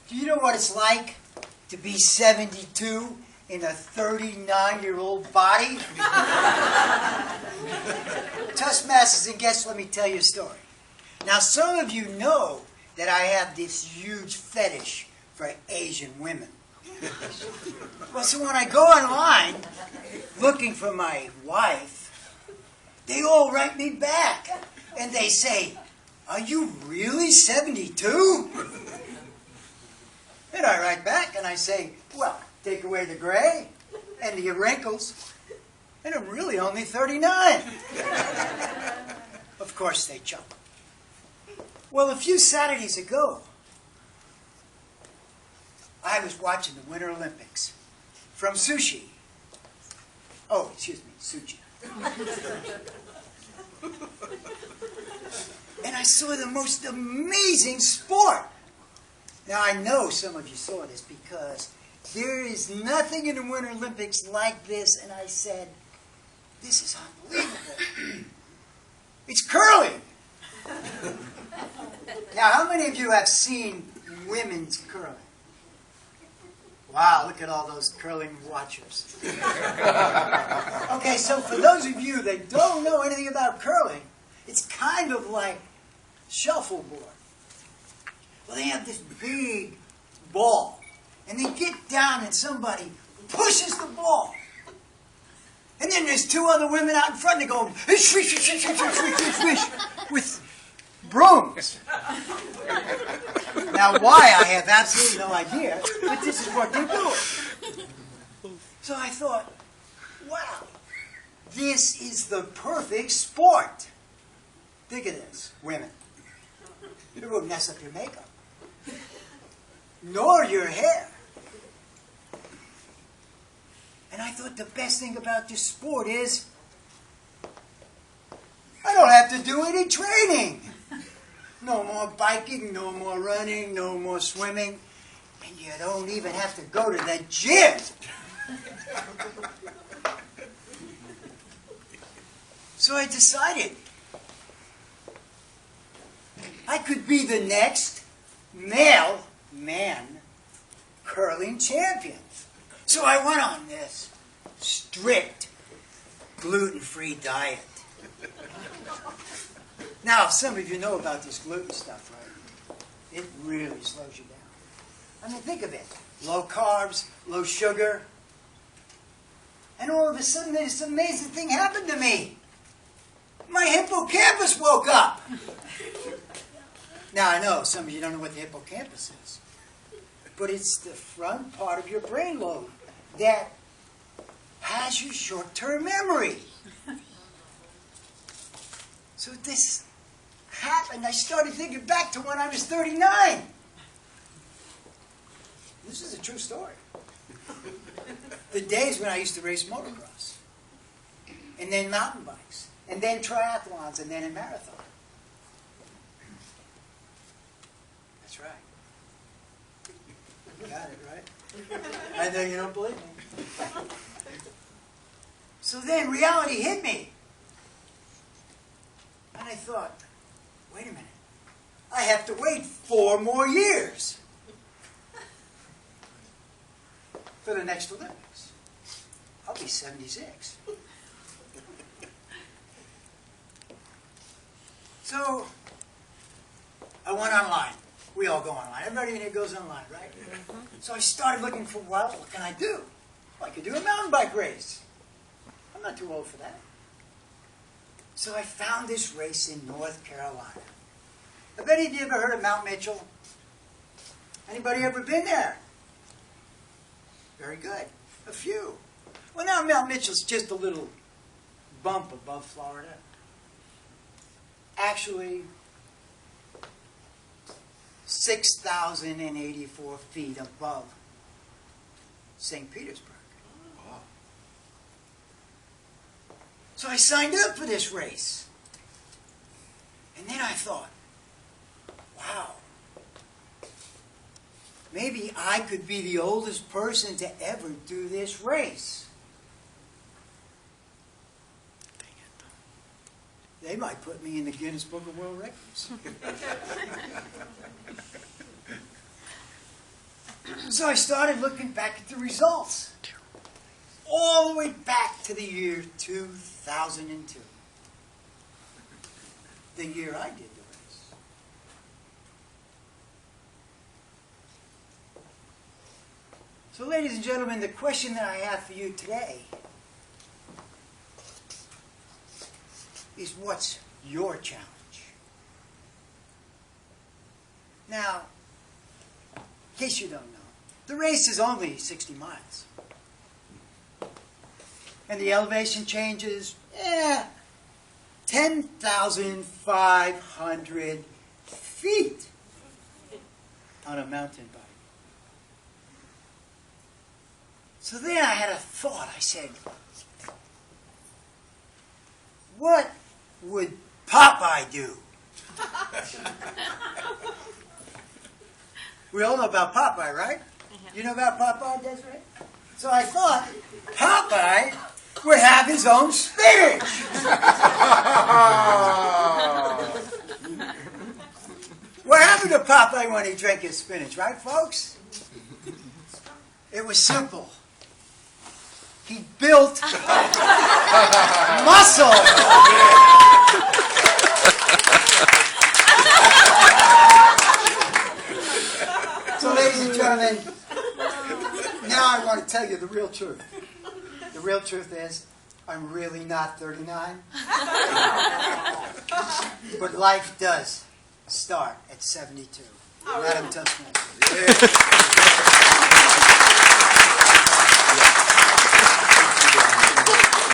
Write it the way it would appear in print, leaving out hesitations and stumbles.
Do you know what it's like to be 72 in a 39-year-old body? Toastmasters and guests, let me tell you a story. Now, some of you know that I have this huge fetish for Asian women. Well, so when I go online looking for my wife, they all write me back. And they say, "Are you really 72? And I write back and I say, "Well, take away the gray and the wrinkles, and I'm really only 39. Of course they chuckle. Well, a few Saturdays ago, I was watching the Winter Olympics from Sushi. Oh, excuse me, Suchi. And I saw the most amazing sport. Now, I know some of you saw this because there is nothing in the Winter Olympics like this, and I said, this is unbelievable. It's curling. Now, how many of you have seen women's curling? Wow, look at all those curling watchers. Okay, so for those of you that don't know anything about curling, it's kind of like shuffleboard. Well, they have this big ball, and they get down and somebody pushes the ball. And then there's two other women out in front, and they go, swish, swish, swish, swish, swish, swish, swish, with brooms. Now, why, I have absolutely no idea, but this is what they do. So I thought, wow, this is the perfect sport. Think of this, women. It won't mess up your makeup, nor your hair. And I thought the best thing about this sport is I don't have to do any training. No more biking, no more running, no more swimming. And you don't even have to go to the gym. So I decided I could be the next male man curling champion. So I went on this strict gluten-free diet. Now, some of you know about this gluten stuff, right? It really slows you down. I mean, think of it. Low carbs, low sugar. And all of a sudden, this amazing thing happened to me. My hippocampus woke up. Now, I know some of you don't know what the hippocampus is. But it's the front part of your brain lobe that has your short-term memory. So this happened. I started thinking back to when I was 39. This is a true story. The days when I used to race motocross, and then mountain bikes, and then triathlons, and then a marathon. That's right. You got it, right? I know you don't believe me. So then reality hit me. And I thought, wait a minute. I have to wait 4 more years for the next Olympics. I'll be 76. So I went online. We all go online. Everybody in here goes online, right? So I started looking for, well, what can I do? Well, I could do a mountain bike race. I'm not too old for that. So I found this race in North Carolina. Have any of you ever heard of Mount Mitchell? Anybody ever been there? Very good. A few. Well, now Mount Mitchell's just a little bump above Florida. Actually, 6,084 feet above St. Petersburg. So I signed up for this race. And then I thought, wow, maybe I could be the oldest person to ever do this race. They might put me in the Guinness Book of World Records. so I started looking back at the results. All the way back to the year 2002. The year I did the race. So ladies and gentlemen, the question that I have for you today is, what's your challenge? Now, in case you don't know, the race is only 60 miles. And the elevation changes, 10,500 feet on a mountain bike. So then I had a thought. I said, what would Popeye do? We all know about Popeye, right? You know about Popeye, Desiree? So I thought Popeye would have his own spinach. What happened to Popeye when he drank his spinach, right, folks? It was simple. He built muscle. So, ladies and gentlemen, now I want to tell you the real truth. The real truth is, I'm really not 39. But life does start at 72. Madam Toastmaster.